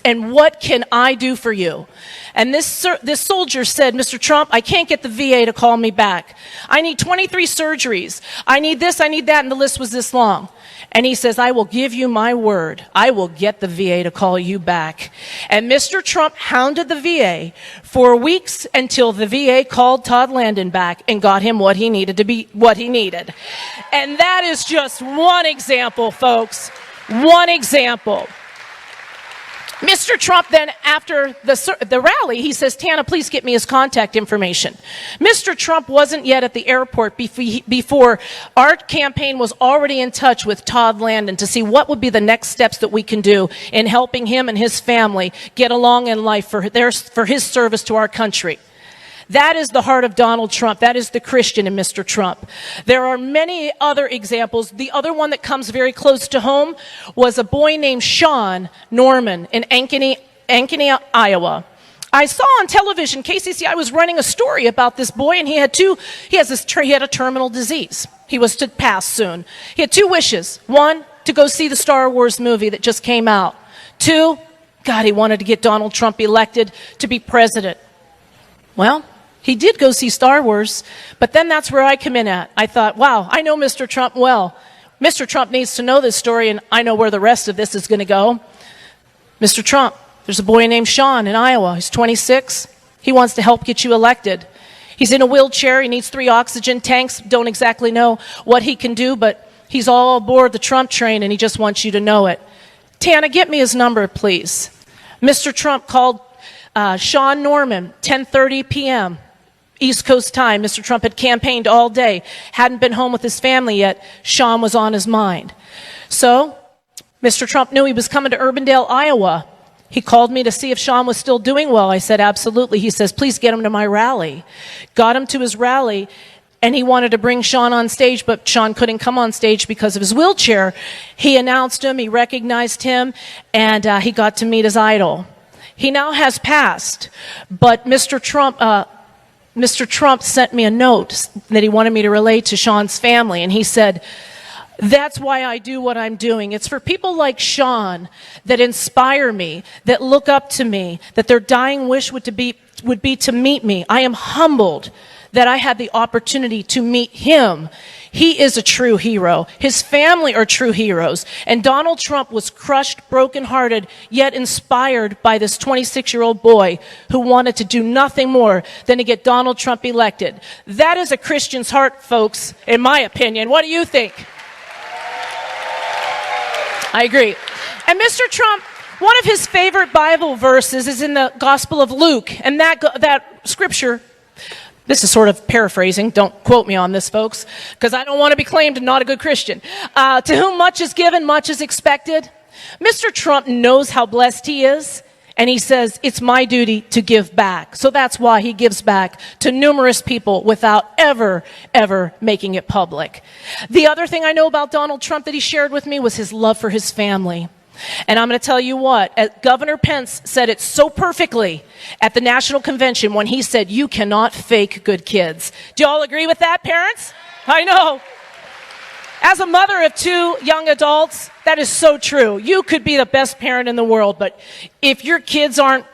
and what can I do for you? And this soldier said, Mr. Trump, I can't get the VA to call me back. I need 23 surgeries. I need this, I need that, and the list was this long. And he says, I will give you my word. I will get the VA to call you back. And Mr. Trump hounded the VA for weeks until the VA called Todd Landon back and got him what he needed. And that is just one example, folks. One example. Mr. Trump then, after the rally, he says, Tana, please get me his contact information. Mr. Trump wasn't yet at the airport before our campaign was already in touch with Todd Landon to see what would be the next steps that we can do in helping him and his family get along in life for his service to our country. That is the heart of Donald Trump. That is the Christian in Mr. Trump. There are many other examples. The other one that comes very close to home was a boy named Sean Norman in Ankeny, Iowa. I saw on television, KCCI was running a story about this boy, and he had a terminal disease. He was to pass soon. He had two wishes. One, to go see the Star Wars movie that just came out. Two, God, he wanted to get Donald Trump elected to be president. Well, he did go see Star Wars, but then that's where I come in at. I thought, wow, I know Mr. Trump well. Mr. Trump needs to know this story, and I know where the rest of this is going to go. Mr. Trump, there's a boy named Sean in Iowa. He's 26. He wants to help get you elected. He's in a wheelchair. He needs 3 oxygen tanks. Don't exactly know what he can do, but he's all aboard the Trump train, and he just wants you to know it. Tana, get me his number, please. Mr. Trump called Sean Norman, 10:30 p.m. East Coast time. Mr. Trump had campaigned all day, hadn't been home with his family yet. Sean was on his mind. So, Mr. Trump knew he was coming to Urbandale, Iowa. He called me to see if Sean was still doing well. I said, absolutely. He says, please get him to my rally. Got him to his rally, and he wanted to bring Sean on stage, but Sean couldn't come on stage because of his wheelchair. He announced him, he recognized him, and he got to meet his idol. He now has passed, but Mr. Trump sent me a note that he wanted me to relay to Sean's family, and he said, that's why I do what I'm doing. It's for people like Sean that inspire me, that look up to me, that their dying wish would be to meet me. I am humbled that I had the opportunity to meet him. He is a true hero. His family are true heroes. And Donald Trump was crushed, brokenhearted, yet inspired by this 26-year-old boy who wanted to do nothing more than to get Donald Trump elected. That is a Christian's heart, folks, in my opinion. What do you think? I agree. And Mr. Trump, one of his favorite Bible verses is in the Gospel of Luke. And that scripture, this is sort of paraphrasing. Don't quote me on this, folks, because I don't want to be claimed not a good Christian. To whom much is given, much is expected. Mr. Trump knows how blessed he is, and he says, it's my duty to give back. So that's why he gives back to numerous people without ever making it public. The other thing I know about Donald Trump that he shared with me was his love for his family. And I'm going to tell you what, Governor Pence said it so perfectly at the National Convention when he said, you cannot fake good kids. Do you all agree with that, parents? I know. As a mother of 2 young adults, that is so true. You could be the best parent in the world, but if your kids aren't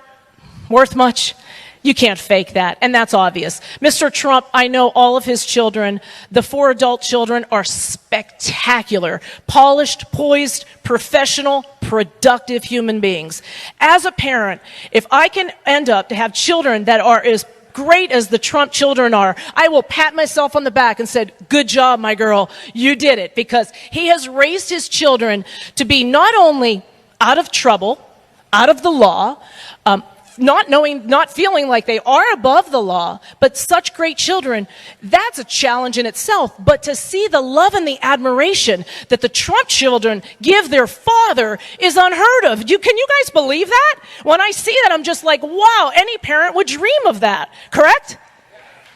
worth much, you can't fake that, and that's obvious. Mr. Trump, I know all of his children. The 4 adult children are spectacular, polished, poised, professional, productive human beings. As a parent, if I can end up to have children that are as great as the Trump children are, I will pat myself on the back and said, good job, my girl, you did it, because he has raised his children to be not only out of trouble, out of the law, not feeling like they are above the law, but such great children, that's a challenge in itself. But to see the love and the admiration that the Trump children give their father is unheard of. Can you guys believe that? When I see that, I'm just like, wow, any parent would dream of that, correct?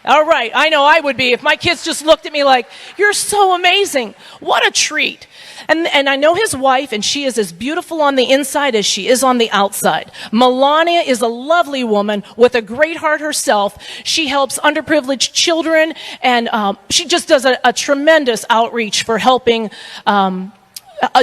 All right, I know I would be if my kids just looked at me like, you're so amazing. What a treat. And I know his wife, and she is as beautiful on the inside as she is on the outside. Melania is a lovely woman with a great heart herself. She helps underprivileged children, and she just does a tremendous outreach for helping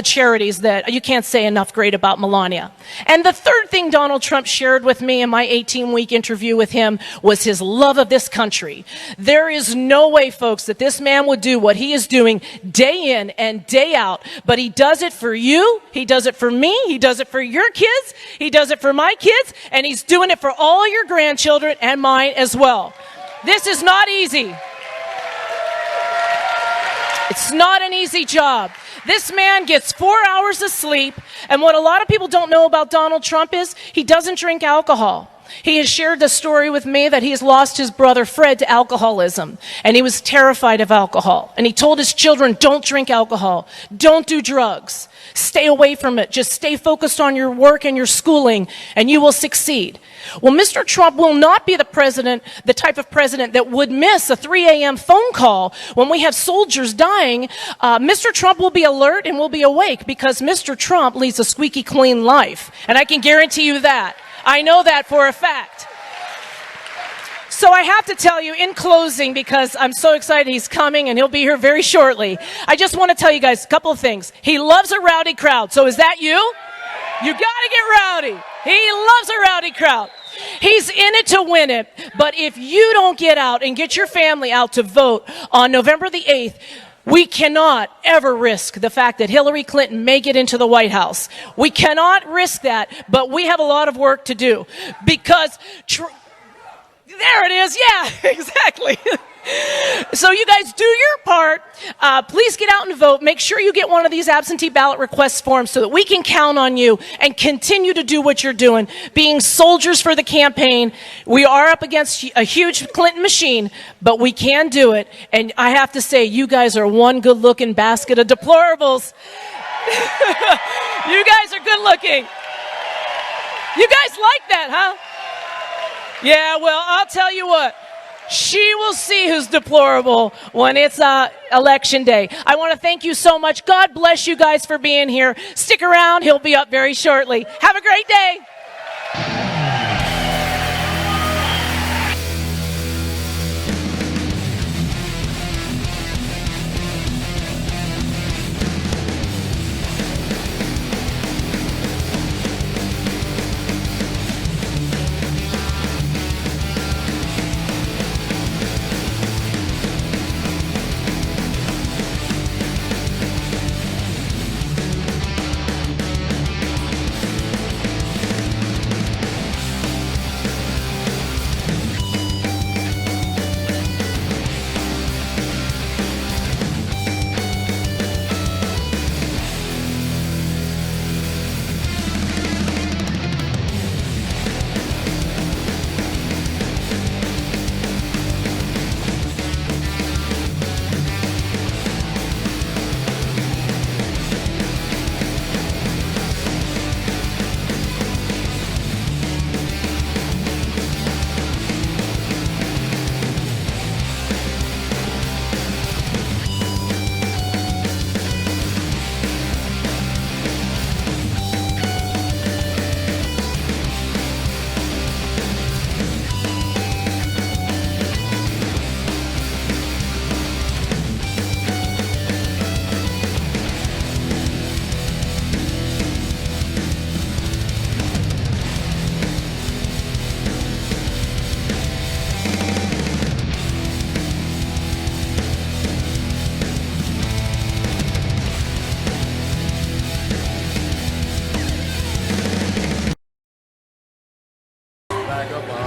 charities that you can't say enough great about Melania. And the third thing Donald Trump shared with me in my 18-week interview with him was his love of this country. There is no way, folks, that this man would do what he is doing day in and day out, but he does it for you, he does it for me, he does it for your kids, he does it for my kids, and he's doing it for all your grandchildren and mine as well. This is not easy. It's not an easy job. This man gets 4 hours of sleep, and what a lot of people don't know about Donald Trump is he doesn't drink alcohol. He has shared the story with me that he has lost his brother Fred to alcoholism, and he was terrified of alcohol. And he told his children, don't drink alcohol, don't do drugs, stay away from it, just stay focused on your work and your schooling, and you will succeed. Well, Mr. Trump will not be the type of president that would miss a 3 a.m. phone call when we have soldiers dying. Mr. Trump will be alert and will be awake because Mr. Trump leads a squeaky clean life, and I can guarantee you that. I know that for a fact. So I have to tell you in closing, because I'm so excited he's coming and he'll be here very shortly. I just want to tell you guys a couple of things. He loves a rowdy crowd. So is that you? You got to get rowdy. He loves a rowdy crowd. He's in it to win it. But if you don't get out and get your family out to vote on November the 8th, we cannot ever risk the fact that Hillary Clinton may get into the White House. We cannot risk that, but we have a lot of work to do because there it is. Yeah, exactly. So you guys do your part. Please get out and vote. Make sure you get one of these absentee ballot request forms so that we can count on you and continue to do what you're doing, being soldiers for the campaign. We are up against a huge Clinton machine, but we can do it. And I have to say, you guys are one good-looking basket of deplorables. You guys are good-looking. You guys like that, huh? Yeah, well, I'll tell you what. She will see who's deplorable when it's election day. I want to thank you so much. God bless you guys for being here. Stick around. He'll be up very shortly. Have a great day.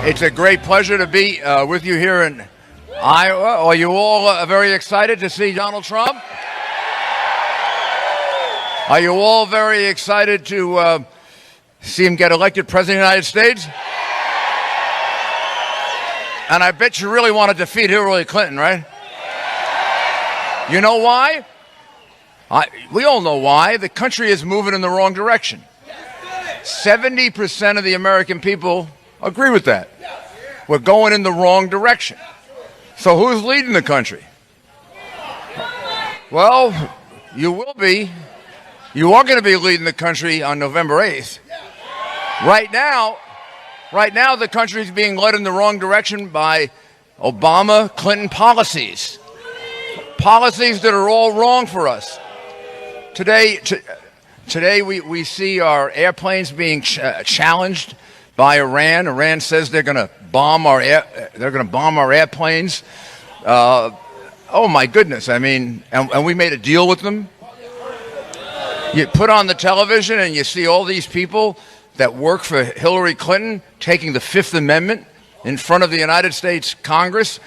It's a great pleasure to be with you here in Iowa. Are you all very excited to see Donald Trump? Are you all very excited to see him get elected President of the United States? And I bet you really want to defeat Hillary Clinton, right? You know why? We all know why. The country is moving in the wrong direction. 70% of the American people agree with that. We're going in the wrong direction. So who's leading the country? Well, you will be. You are going to be leading the country on November 8th. Right now, the country is being led in the wrong direction by Obama-Clinton policies. Policies that are all wrong for us. Today we see our airplanes being challenged by Iran. Iran says they're going to bomb our airplanes. Oh my goodness! I mean, and we made a deal with them. You put on the television and you see all these people that work for Hillary Clinton taking the Fifth Amendment in front of the United States Congress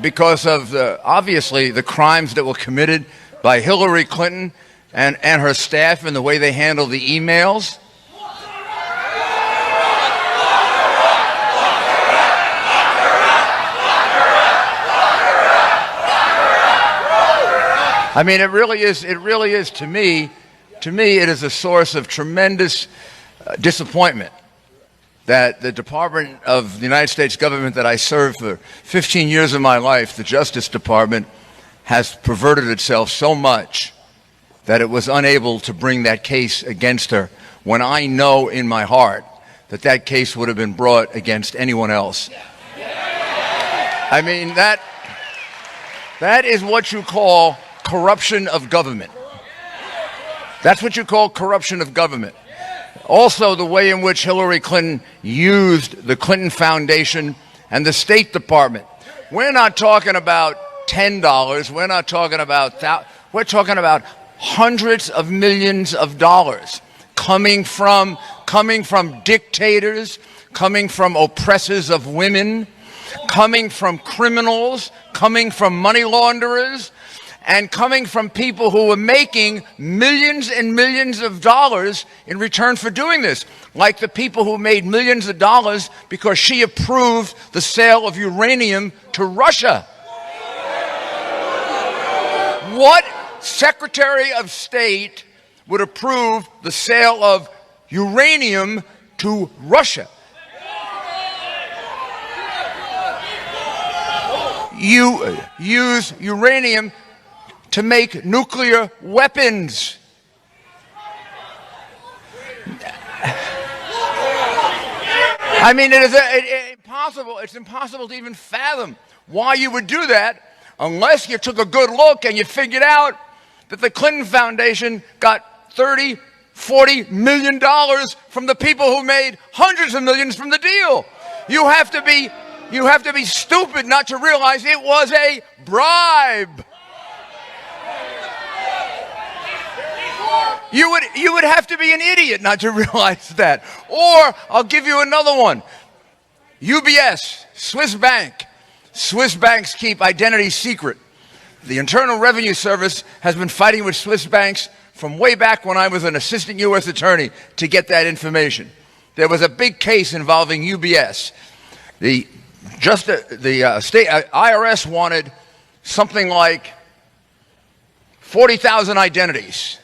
because of obviously the crimes that were committed by Hillary Clinton and her staff and the way they handle the emails. I mean, it really is to me, it is a source of tremendous disappointment that the Department of the United States government that I served for 15 years of my life, the Justice Department, has perverted itself so much that it was unable to bring that case against her, when I know in my heart that that case would have been brought against anyone else. I mean, that is what you call corruption of government. That's what you call corruption of government. Also, the way in which Hillary Clinton used the Clinton Foundation and the State Department. We're not talking about $10. We're not talking about we're talking about hundreds of millions of dollars coming from dictators, coming from oppressors of women, coming from criminals, coming from money launderers, and coming from people who were making millions and millions of dollars in return for doing this, like the people who made millions of dollars because she approved the sale of uranium to Russia. What Secretary of State would approve the sale of uranium to Russia? You use uranium to make nuclear weapons. I mean, it's impossible to even fathom why you would do that unless you took a good look and you figured out that the Clinton Foundation got $30, $40 million from the people who made hundreds of millions from the deal. You have to be stupid not to realize it was a bribe. You would have to be an idiot not to realize that. Or I'll give you another one. UBS, Swiss bank. Swiss banks keep identity secret. The Internal Revenue Service has been fighting with Swiss banks from way back when I was an assistant U.S. attorney to get that information. There was a big case involving UBS. The state IRS wanted something like 40,000 identities.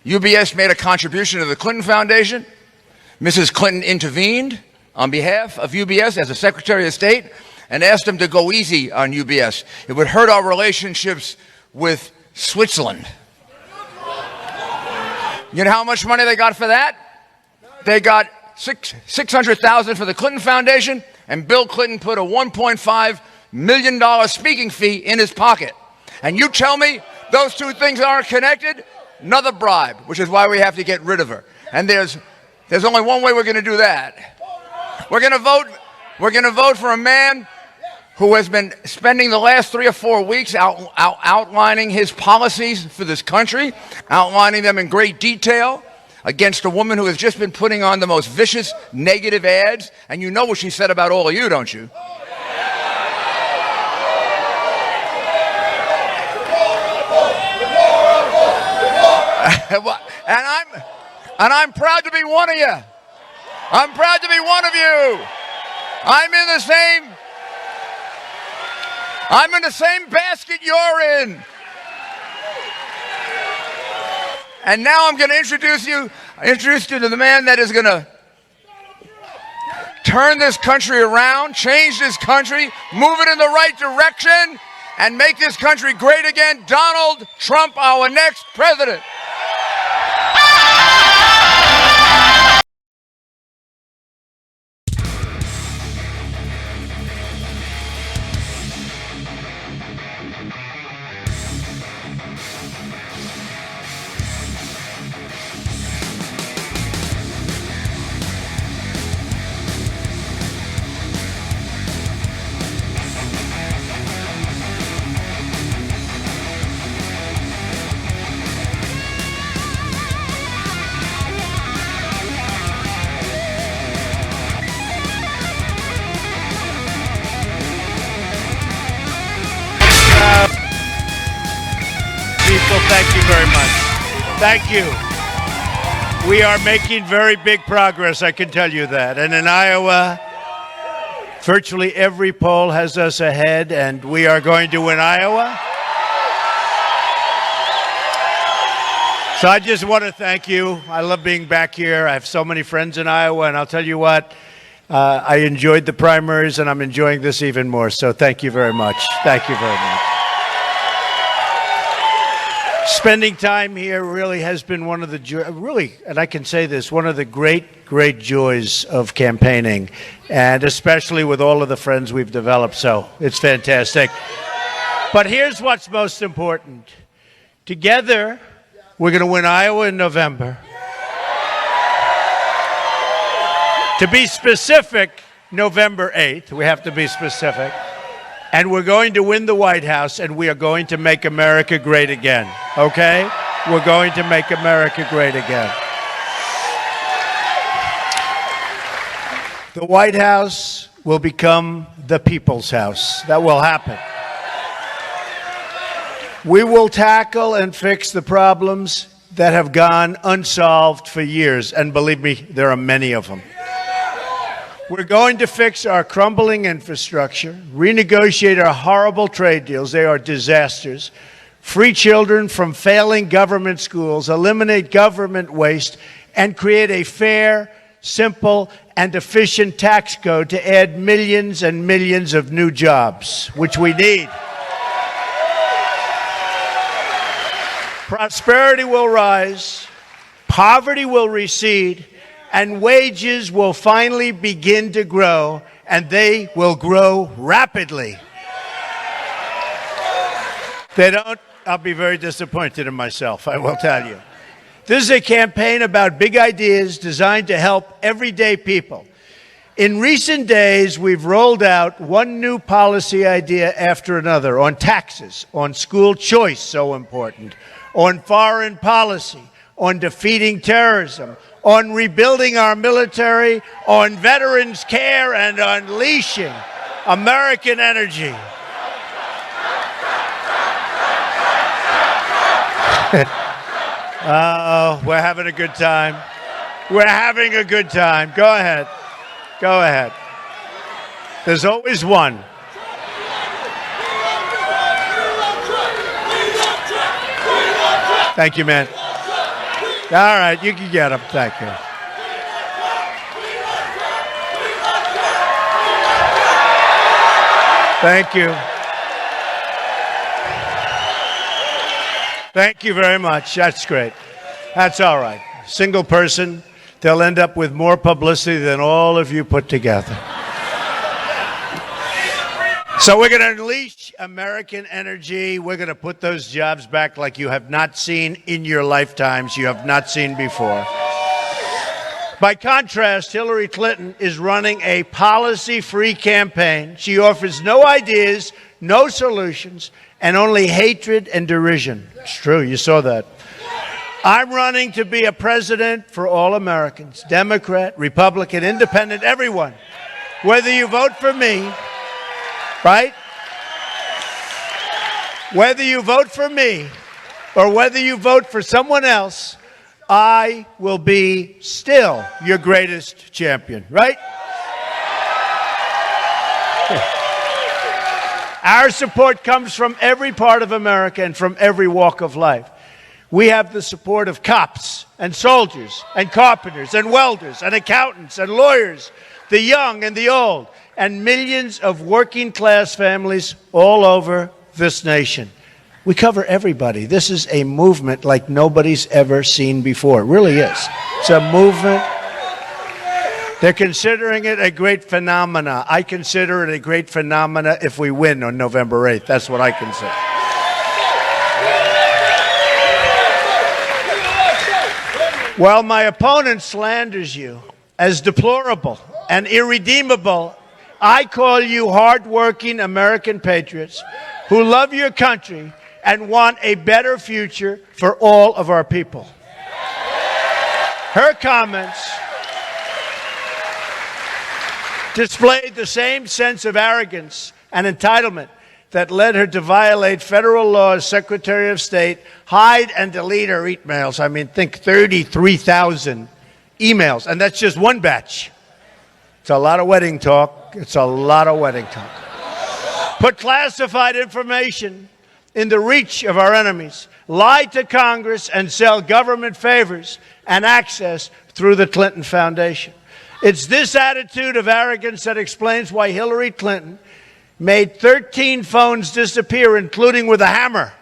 UBS made a contribution to the Clinton Foundation. Mrs. Clinton intervened on behalf of UBS as a Secretary of State and asked them to go easy on UBS. It would hurt our relationships with Switzerland. You know how much money they got for that? They got $600,000 for the Clinton Foundation, and Bill Clinton put a $1.5 million speaking fee in his pocket. And you tell me those two things aren't connected? Another bribe, which is why we have to get rid of her. And there's only one way we're going to do that. We're going to vote for a man who has been spending the last 3 or 4 weeks outlining his policies for this country, outlining them in great detail against a woman who has just been putting on the most vicious negative ads. And you know what she said about all of you, don't you? And I'm proud to be one of you. I'm proud to be one of you. I'm in the same basket you're in. And now I'm going to introduce you to the man that is going to turn this country around, change this country, move it in the right direction, and make this country great again. Donald Trump, our next president. Thank you very much. Thank you. We are making very big progress, I can tell you that. And in Iowa, virtually every poll has us ahead, and we are going to win Iowa. So I just want to thank you. I love being back here. I have so many friends in Iowa, and I'll tell you what, I enjoyed the primaries, and I'm enjoying this even more. So thank you very much. Thank you very much. Spending time here really has been one of the, and I can say this, one of the great joys of campaigning, and especially with all of the friends we've developed. So it's fantastic. But here's what's most important. Together, we're going to win Iowa in November. To be specific, November 8th. We have to be specific. And we're going to win the White House, and we are going to make America great again. Okay? We're going to make America great again. The White House will become the people's house. That will happen. We will tackle and fix the problems that have gone unsolved for years. And believe me, there are many of them. We're going to fix our crumbling infrastructure, renegotiate our horrible trade deals. They are disasters. Free children from failing government schools, eliminate government waste, and create a fair, simple, and efficient tax code to add millions and millions of new jobs, which we need. Prosperity will rise, poverty will recede, and wages will finally begin to grow, and they will grow rapidly. They don't, I'll be very disappointed in myself, I will tell you. This is a campaign about big ideas designed to help everyday people. In recent days, we've rolled out one new policy idea after another on taxes, on school choice, so important, on foreign policy, on defeating terrorism, on rebuilding our military, on veterans' care, and unleashing American energy. Oh, we're having a good time. We're having a good time. Go ahead. Go ahead. There's always one. Thank you, man. All right, you can get him. Thank you. Thank you. Thank you very much. That's great. That's all right. Single person, they'll end up with more publicity than all of you put together. So we're going to unleash American energy. We're going to put those jobs back like you have not seen in your lifetimes, you have not seen before. By contrast, Hillary Clinton is running a policy-free campaign. She offers no ideas, no solutions, and only hatred and derision. It's true, you saw that. I'm running to be a president for all Americans, Democrat, Republican, Independent, everyone. Whether you vote for me, right? Whether you vote for me or whether you vote for someone else, I will be still your greatest champion, right? Our support comes from every part of America and from every walk of life. We have the support of cops and soldiers and carpenters and welders and accountants and lawyers, the young and the old, and millions of working class families all over this nation. We cover everybody. This is a movement like nobody's ever seen before. It really is. It's a movement. They're considering it a great phenomena. I consider it a great phenomena if we win on November 8th. That's what I consider. While my opponent slanders you as deplorable and irredeemable, I call you hardworking American patriots who love your country and want a better future for all of our people. Her comments displayed the same sense of arrogance and entitlement that led her to violate federal law as Secretary of State, hide and delete her emails. I mean, think 33,000 emails, and that's just one batch. It's a lot of wedding talk. It's a lot of wedding talk. Put classified information in the reach of our enemies, lie to Congress, and sell government favors and access through the Clinton Foundation. It's this attitude of arrogance that explains why Hillary Clinton made 13 phones disappear, including with a hammer,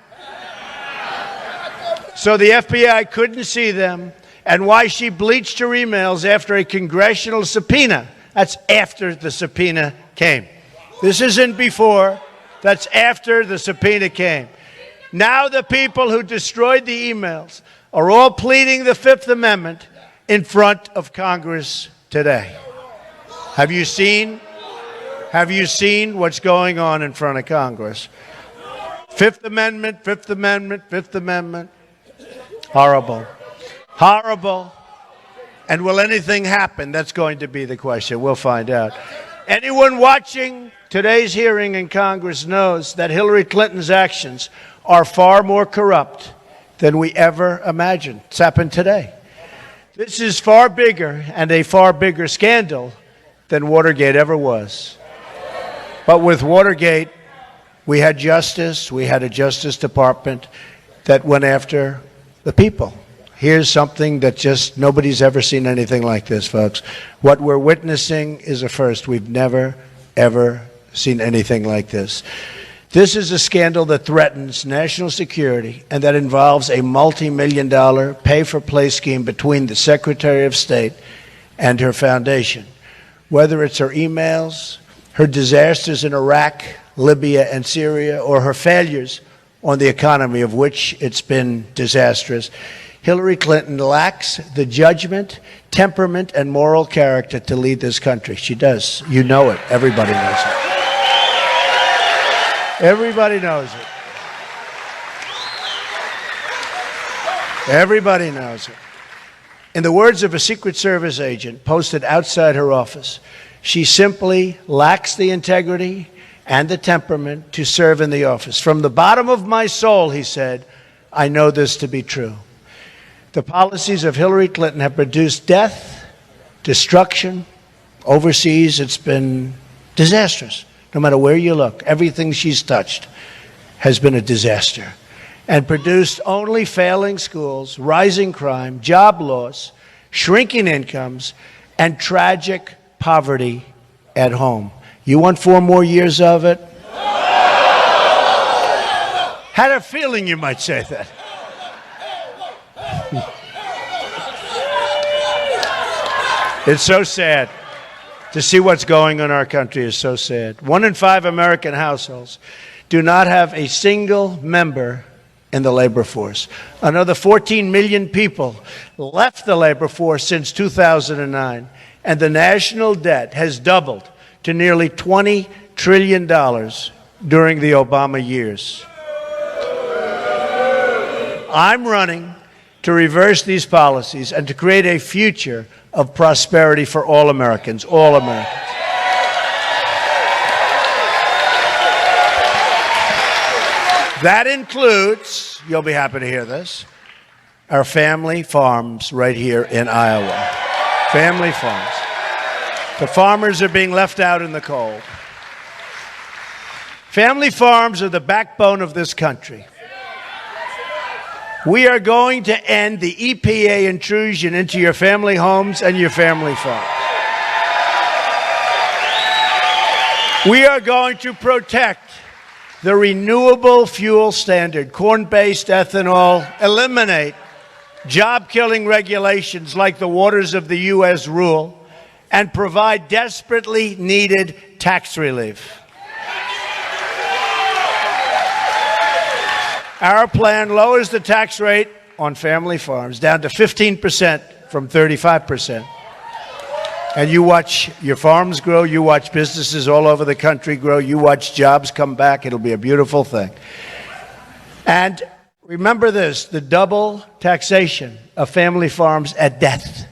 so the FBI couldn't see them, and why she bleached her emails after a congressional subpoena. That's after the subpoena came. This isn't before. That's after the subpoena came. Now the people who destroyed the emails are all pleading the Fifth Amendment in front of Congress today. Have you seen what's going on in front of Congress? Fifth Amendment, Fifth Amendment, Fifth Amendment. Horrible. Horrible. And will anything happen? That's going to be the question. We'll find out. Anyone watching today's hearing in Congress knows that Hillary Clinton's actions are far more corrupt than we ever imagined. It's happened today. This is far bigger and a far bigger scandal than Watergate ever was. But with Watergate, we had justice. We had a Justice Department that went after the people. Here's something that just nobody's ever seen anything like this, folks. What we're witnessing is a first. We've never, ever seen anything like this. This is a scandal that threatens national security and that involves a multi-million-dollar pay-for-play scheme between the Secretary of State and her foundation. Whether it's her emails, her disasters in Iraq, Libya, and Syria, or her failures on the economy, of which it's been disastrous, Hillary Clinton lacks the judgment, temperament, and moral character to lead this country. She does. You know it. Everybody knows it. Everybody knows it. Everybody knows it. In the words of a Secret Service agent posted outside her office, she simply lacks the integrity and the temperament to serve in the office. From the bottom of my soul, he said, I know this to be true. The policies of Hillary Clinton have produced death, destruction. Overseas, it's been disastrous. No matter where you look, everything she's touched has been a disaster and produced only failing schools, rising crime, job loss, shrinking incomes, and tragic poverty at home. You want 4 more years of it? Had a feeling you might say that. It's so sad. To see what's going on in our country is so sad. 1 in 5 American households do not have a single member in the labor force. Another 14 million people left the labor force since 2009, and the national debt has doubled to nearly $20 trillion during the Obama years. I'm running to reverse these policies and to create a future of prosperity for all Americans, all Americans. That includes, you'll be happy to hear this, our family farms right here in Iowa. Family farms. The farmers are being left out in the cold. Family farms are the backbone of this country. We are going to end the EPA intrusion into your family homes and your family farms. We are going to protect the renewable fuel standard, corn-based ethanol, eliminate job-killing regulations like the Waters of the U.S. rule, and provide desperately needed tax relief. Our plan lowers the tax rate on family farms down to 15% from 35%. And you watch your farms grow, you watch businesses all over the country grow, you watch jobs come back. It'll be a beautiful thing. And remember this, the double taxation of family farms at death.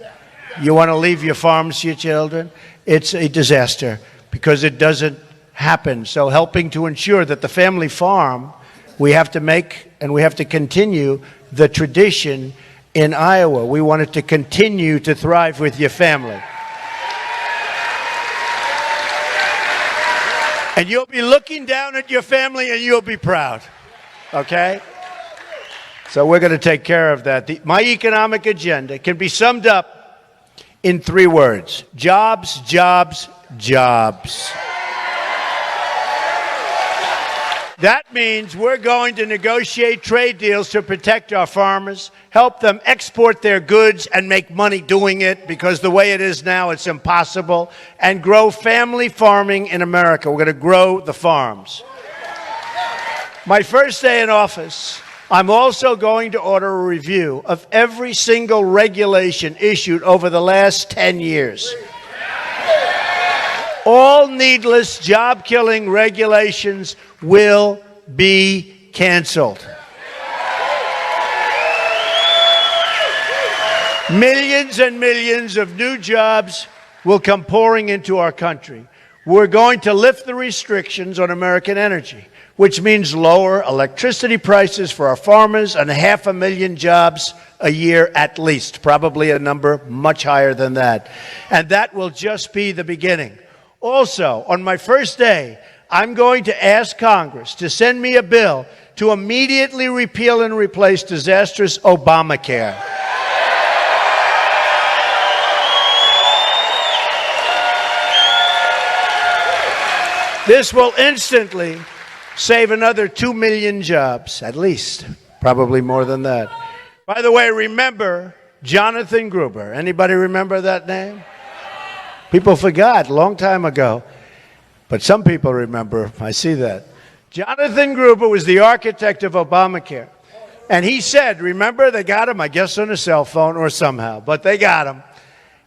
You want to leave your farms to your children? It's a disaster because it doesn't happen. So helping to ensure that the family farm, we have to make and we have to continue the tradition in Iowa. We want it to continue to thrive with your family. And you'll be looking down at your family and you'll be proud. Okay? So we're going to take care of that. My economic agenda can be summed up in 3 words: jobs, jobs, jobs. That means we're going to negotiate trade deals to protect our farmers, help them export their goods and make money doing it, because the way it is now, it's impossible, and grow family farming in America. We're going to grow the farms. My first day in office, I'm also going to order a review of every single regulation issued over the last 10 years. All needless, job-killing regulations will be canceled. Millions and millions of new jobs will come pouring into our country. We're going to lift the restrictions on American energy, which means lower electricity prices for our farmers and 500,000 jobs a year at least, probably a number much higher than that. And that will just be the beginning. Also, on my first day, I'm going to ask Congress to send me a bill to immediately repeal and replace disastrous Obamacare. This will instantly save another 2 million jobs, at least, probably more than that. By the way, remember Jonathan Gruber. Anybody remember that name? People forgot a long time ago, but some people remember. I see that. Jonathan Gruber was the architect of Obamacare. And he said, remember, they got him, I guess, on a cell phone or somehow, but they got him.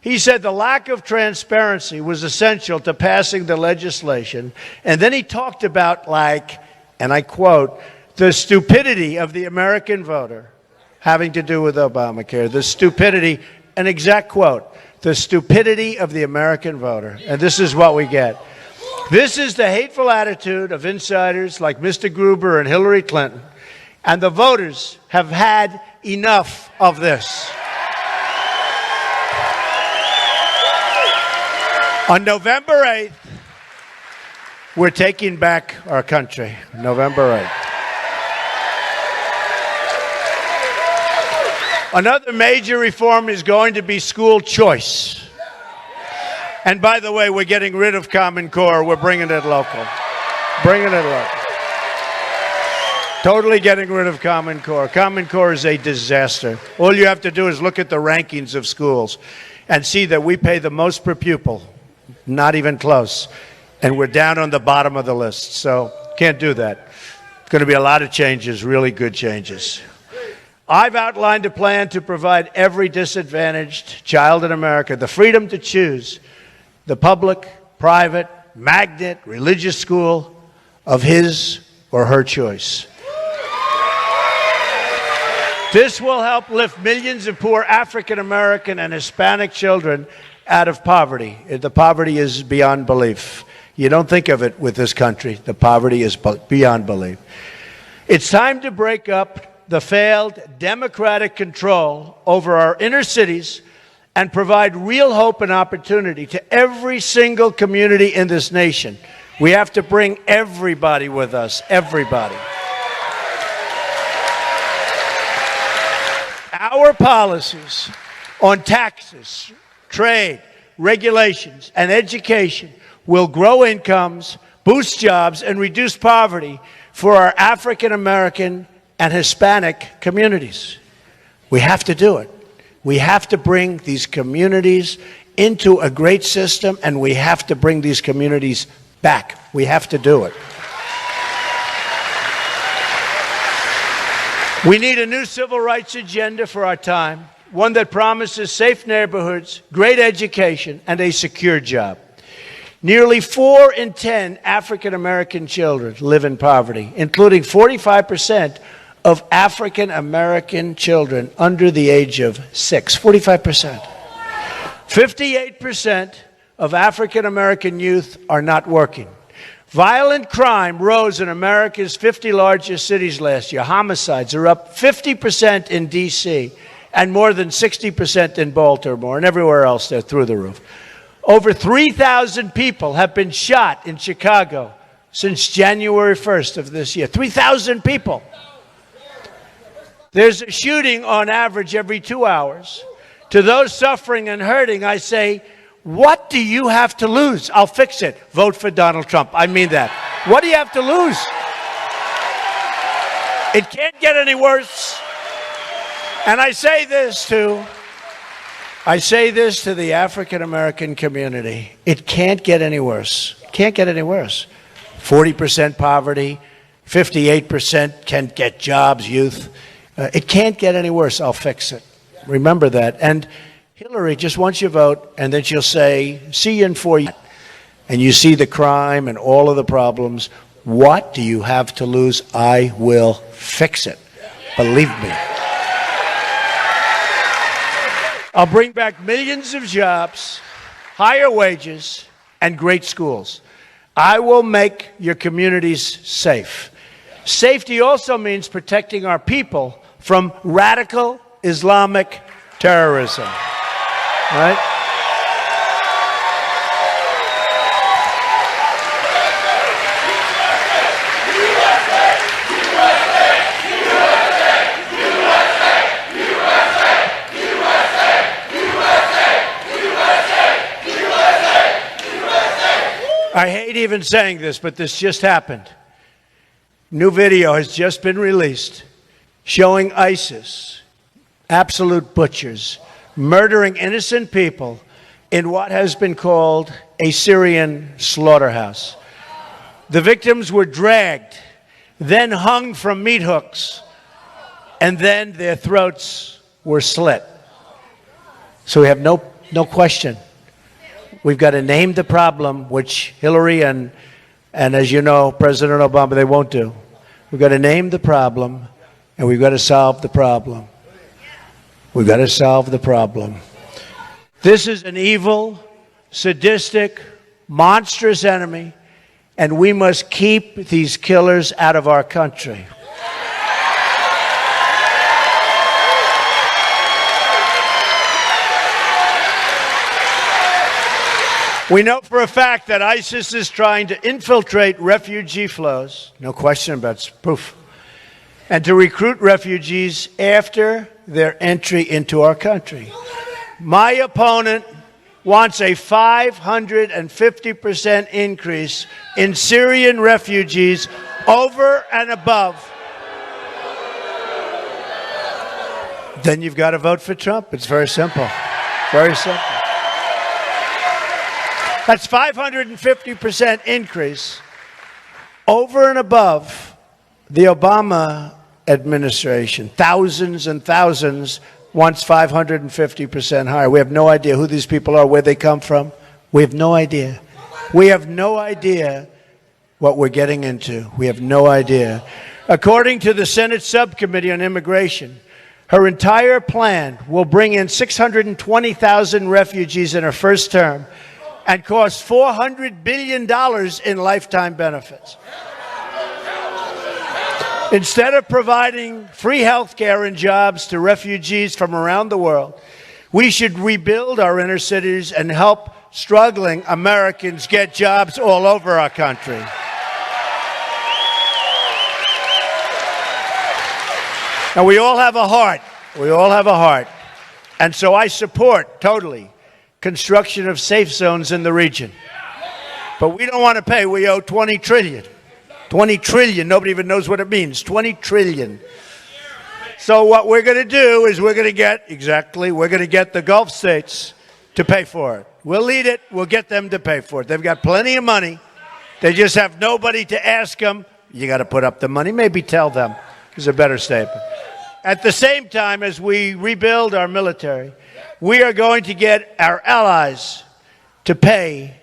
He said the lack of transparency was essential to passing the legislation. And then he talked about, like, and I quote, the stupidity of the American voter having to do with Obamacare. The stupidity, an exact quote, the stupidity of the American voter. And this is what we get. This is the hateful attitude of insiders like Mr. Gruber and Hillary Clinton. And the voters have had enough of this. On November 8th, we're taking back our country. November 8th. Another major reform is going to be school choice. And by the way, we're getting rid of Common Core. We're bringing it local. Bringing it local. Totally getting rid of Common Core. Common Core is a disaster. All you have to do is look at the rankings of schools and see that we pay the most per pupil. Not even close. And we're down on the bottom of the list. So can't do that. It's going to be a lot of changes, really good changes. I've outlined a plan to provide every disadvantaged child in America the freedom to choose the public, private, magnet, religious school of his or her choice. This will help lift millions of poor African American and Hispanic children out of poverty. The poverty is beyond belief. You don't think of it with this country. The poverty is beyond belief. It's time to break up the failed democratic control over our inner cities and provide real hope and opportunity to every single community in this nation. We have to bring everybody with us, everybody. Our policies on taxes, trade, regulations, and education will grow incomes, boost jobs, and reduce poverty for our African American and Hispanic communities. We have to do it. We have to bring these communities into a great system, and we have to bring these communities back. We have to do it. We need a new civil rights agenda for our time, one that promises safe neighborhoods, great education, and a secure job. Nearly 4 in 10 African American children live in poverty, including 45% of African American children under the age of 6. 45%. 58% of African American youth are not working. Violent crime rose in America's 50 largest cities last year. Homicides are up 50% in D.C. and more than 60% in Baltimore and everywhere else. They're through the roof. Over 3,000 people have been shot in Chicago since January 1st of this year. 3,000 people. There's a shooting on average every 2 hours. To those suffering and hurting, I say, what do you have to lose? I'll fix it. Vote for Donald Trump. I mean that. What do you have to lose? It can't get any worse. And I say this to the African American community. It can't get any worse. It can't get any worse. 40% poverty, 58% can't get jobs, youth. It can't get any worse. I'll fix it. Remember that. And Hillary just wants your vote, and then she'll say, see you in 4 years. And you see the crime and all of the problems. What do you have to lose? I will fix it. Believe me. I'll bring back millions of jobs, higher wages, and great schools. I will make your communities safe. Safety also means protecting our people from radical Islamic terrorism. Right? I hate even saying this, but this just happened. New video has just been released showing ISIS, absolute butchers, murdering innocent people in what has been called a Syrian slaughterhouse. The victims were dragged, then hung from meat hooks, and then their throats were slit. So we have no question. We've got to name the problem, which Hillary and as you know, President Obama, they won't do. We've got to name the problem, and we've got to solve the problem. We've got to solve the problem. This is an evil, sadistic, monstrous enemy, and we must keep these killers out of our country. We know for a fact that ISIS is trying to infiltrate refugee flows, no question about it, proof, and to recruit refugees after their entry into our country. My opponent wants a 550% increase in Syrian refugees over and above. Then you've got to vote for Trump. It's very simple. Very simple. That's 550% increase over and above the Obama administration. Thousands and thousands wants 550% higher. We have no idea who these people are, where they come from. We have no idea. We have no idea what we're getting into. We have no idea. According to the Senate Subcommittee on Immigration, her entire plan will bring in 620,000 refugees in her first term and cost $400 billion in lifetime benefits. Instead of providing free health care and jobs to refugees from around the world, we should rebuild our inner cities and help struggling Americans get jobs all over our country. Now, we all have a heart. We all have a heart. And so I support totally construction of safe zones in the region. But we don't want to pay. We owe $20 trillion. 20 trillion. Nobody even knows what it means. 20 trillion. So what we're going to do is we're going to get the Gulf states to pay for it. We'll lead it. We'll get them to pay for it. They've got plenty of money. They just have nobody to ask them. You got to put up the money. Maybe tell them is a better statement. At the same time as we rebuild our military, we are going to get our allies to pay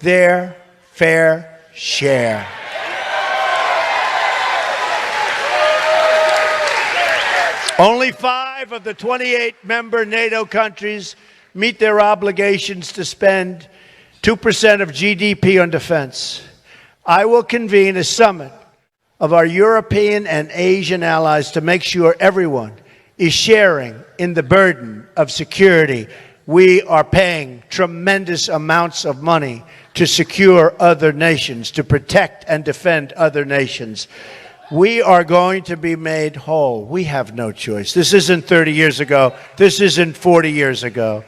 their fair share. Only 5 of the 28 member NATO countries meet their obligations to spend 2% of GDP on defense. I will convene a summit of our European and Asian allies to make sure everyone is sharing in the burden of security. We are paying tremendous amounts of money to secure other nations, to protect and defend other nations. We are going to be made whole. We have no choice. This isn't 30 years ago. This isn't 40 years ago.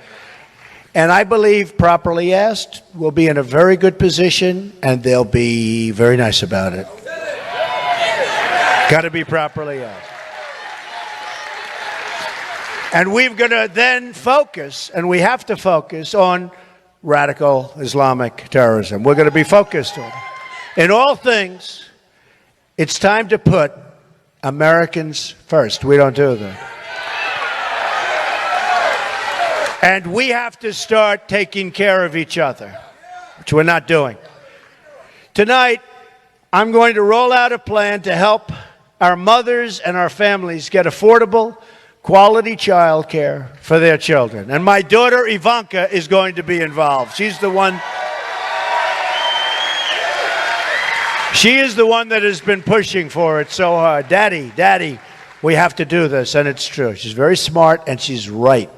And I believe, properly asked, we'll be in a very good position, and they'll be very nice about it. Got to be properly asked. And we're going to then focus, and we have to focus on radical Islamic terrorism. We're going to be focused on it. In all things, it's time to put Americans first. We don't do that. And we have to start taking care of each other, which we're not doing. Tonight, I'm going to roll out a plan to help our mothers and our families get affordable, quality child care for their children. And my daughter Ivanka is going to be involved. She is the one that has been pushing for it so hard. Daddy, we have to do this. And it's true. She's very smart and she's right.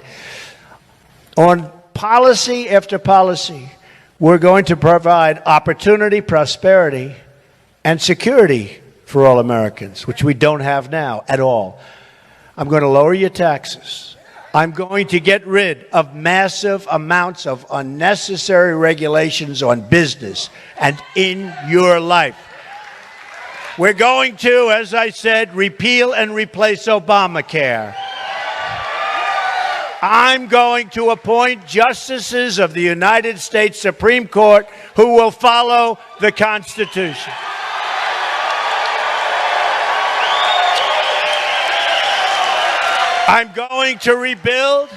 On policy after policy, we're going to provide opportunity, prosperity, and security for all Americans, which we don't have now at all. I'm going to lower your taxes. I'm going to get rid of massive amounts of unnecessary regulations on business and in your life. We're going to, as I said, repeal and replace Obamacare. I'm going to appoint justices of the United States Supreme Court who will follow the Constitution. I'm going to rebuild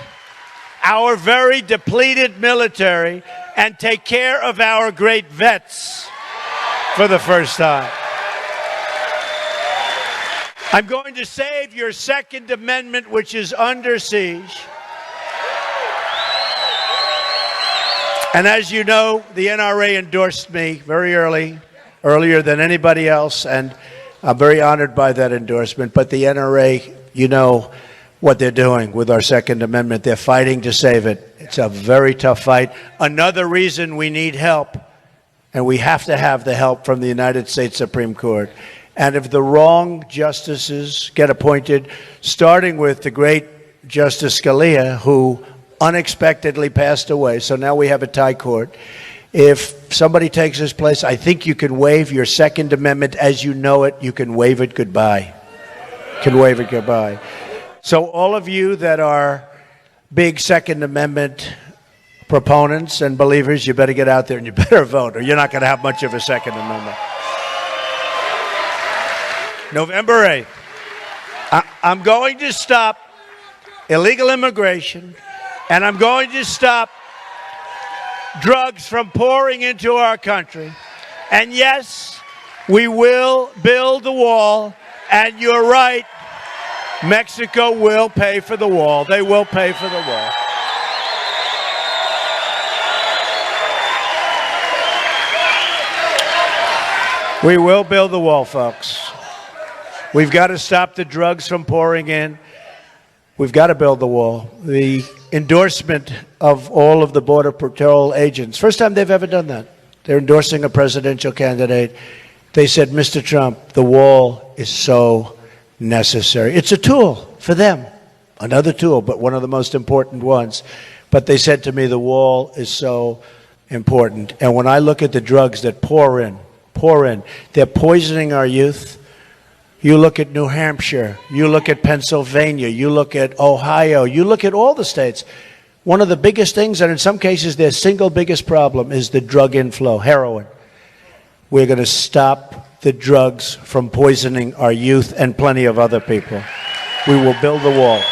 our very depleted military and take care of our great vets for the first time. I'm going to save your Second Amendment, which is under siege. And as you know, the NRA endorsed me very earlier than anybody else, and I'm very honored by that endorsement. But the NRA, you know what they're doing with our Second Amendment. They're fighting to save it. It's a very tough fight. Another reason we need help, and we have to have the help from the United States Supreme Court. And if the wrong justices get appointed, starting with the great Justice Scalia, who unexpectedly passed away, so now we have a tie court. If somebody takes his place, I think you can waive your Second Amendment as you know it. You can waive it goodbye. So all of you that are big Second Amendment proponents and believers, you better get out there and you better vote, or you're not going to have much of a Second Amendment. November 8th, I'm going to stop illegal immigration, and I'm going to stop drugs from pouring into our country. And yes, we will build the wall, and you're right, Mexico will pay for the wall. They will pay for the wall. We will build the wall, folks. We've got to stop the drugs from pouring in. We've got to build the wall. The endorsement of all of the Border Patrol agents, first time they've ever done that. They're endorsing a presidential candidate. They said, Mr. Trump, the wall is so necessary. It's a tool for them, another tool, but one of the most important ones. But they said to me, the wall is so important. And when I look at the drugs that pour in, they're poisoning our youth. You look at New Hampshire, you look at Pennsylvania, you look at Ohio, you look at all the states. One of the biggest things, and in some cases their single biggest problem, is the drug inflow, heroin. We're going to stop the drugs from poisoning our youth and plenty of other people. We will build the wall.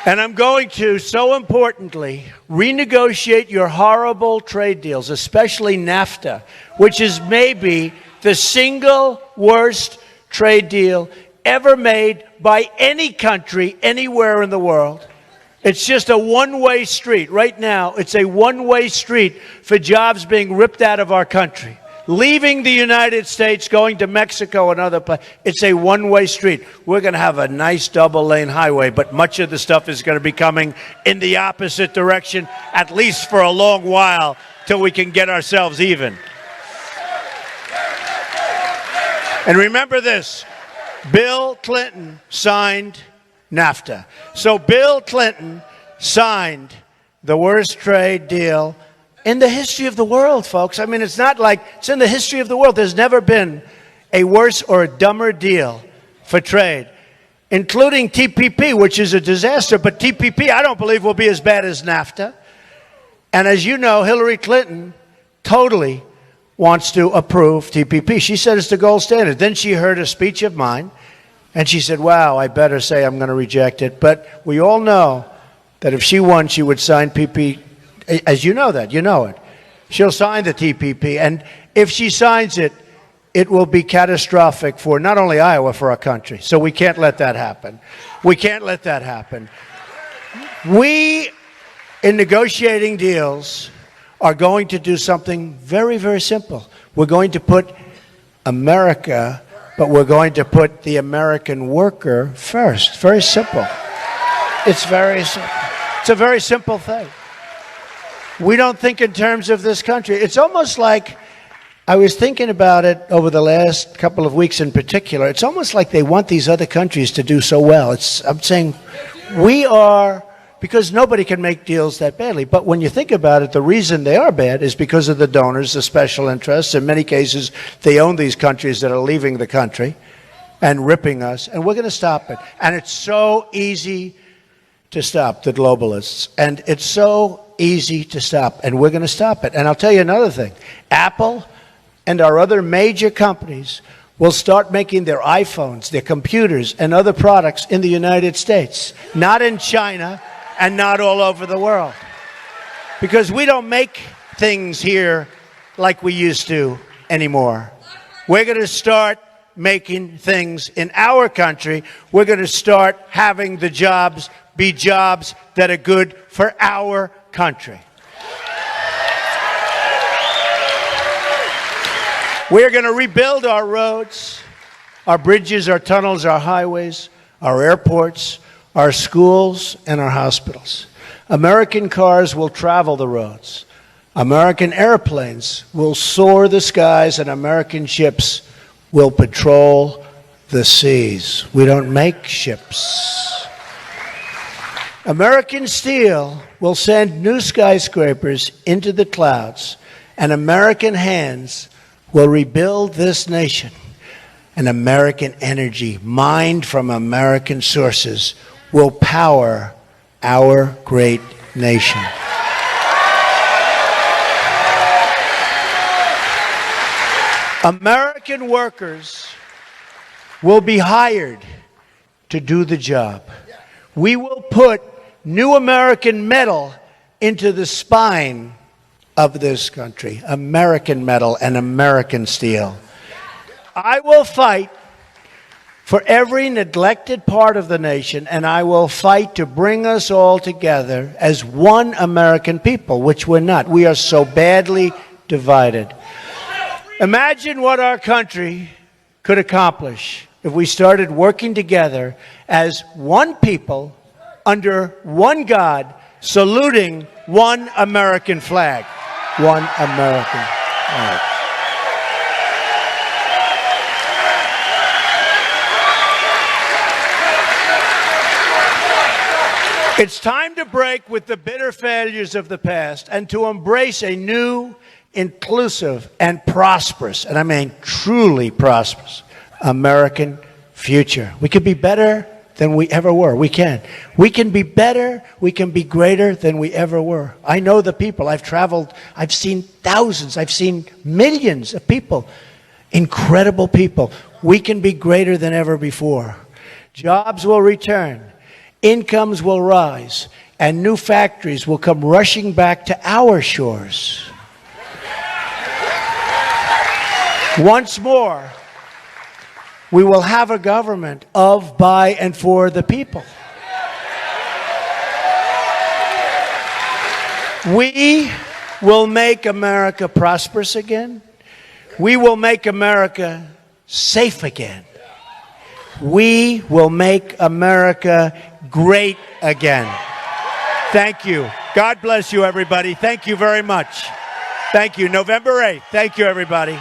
And I'm going to, so importantly, renegotiate your horrible trade deals, especially NAFTA, which is maybe the single worst trade deal ever made by any country anywhere in the world. It's just a one-way street. Right now, it's a one-way street for jobs being ripped out of our country. Leaving the United States, going to Mexico and other places. It's a one-way street. We're going to have a nice double-lane highway, but much of the stuff is going to be coming in the opposite direction, at least for a long while, till we can get ourselves even. And remember this, Bill Clinton signed NAFTA. So Bill Clinton signed the worst trade deal in the history of the world, folks. I mean, it's not like it's in the history of the world. There's never been a worse or a dumber deal for trade, including TPP, which is a disaster. But TPP, I don't believe, will be as bad as NAFTA. And as you know, Hillary Clinton totally wants to approve TPP. She said it's the gold standard. Then she heard a speech of mine, and she said, wow, I better say I'm going to reject it. But we all know that if she won, she would sign PP. As you know that, you know it. She'll sign the TPP, and if she signs it, it will be catastrophic for not only Iowa, for our country. So we can't let that happen. We can't let that happen. We, in negotiating deals, are going to do something very, very simple. We're going to put America, but we're going to put the American worker first. Very simple. It's very simple. It's a very simple thing. We don't think in terms of this country. It's almost like, I was thinking about it over the last couple of weeks in particular, it's almost like they want these other countries to do so well. I'm saying we are, because nobody can make deals that badly. But when you think about it, the reason they are bad is because of the donors, the special interests. In many cases, they own these countries that are leaving the country and ripping us, and we're going to stop it. And it's so easy to stop the globalists, and it's so easy to stop, and we're going to stop it. And I'll tell you another thing. Apple and our other major companies will start making their iPhones, their computers, and other products in the United States, not in China and not all over the world. Because we don't make things here like we used to anymore. We're going to start making things in our country. We're going to start having the jobs be jobs that are good for our country. We're going to rebuild our roads, our bridges, our tunnels, our highways, our airports, our schools, and our hospitals. American cars will travel the roads. American airplanes will soar the skies, and American ships will patrol the seas. We don't make ships. American steel will send new skyscrapers into the clouds, and American hands will rebuild this nation. And American energy, mined from American sources, will power our great nation. American workers will be hired to do the job. We will put new American metal into the spine of this country. American metal and American steel. I will fight for every neglected part of the nation, and I will fight to bring us all together as one American people, which we're not. We are so badly divided. Imagine what our country could accomplish if we started working together as one people under one God, saluting one American flag. One American flag. It's time to break with the bitter failures of the past and to embrace a new, inclusive, and prosperous, and I mean truly prosperous, American future. We could be better than we ever were. We can. We can be better. We can be greater than we ever were. I know the people. I've traveled. I've seen thousands. I've seen millions of people. Incredible people. We can be greater than ever before. Jobs will return. Incomes will rise. And new factories will come rushing back to our shores. Once more, we will have a government of, by, and for the people. We will make America prosperous again. We will make America safe again. We will make America great again. Thank you. God bless you, everybody. Thank you very much. Thank you. November 8th. Thank you, everybody.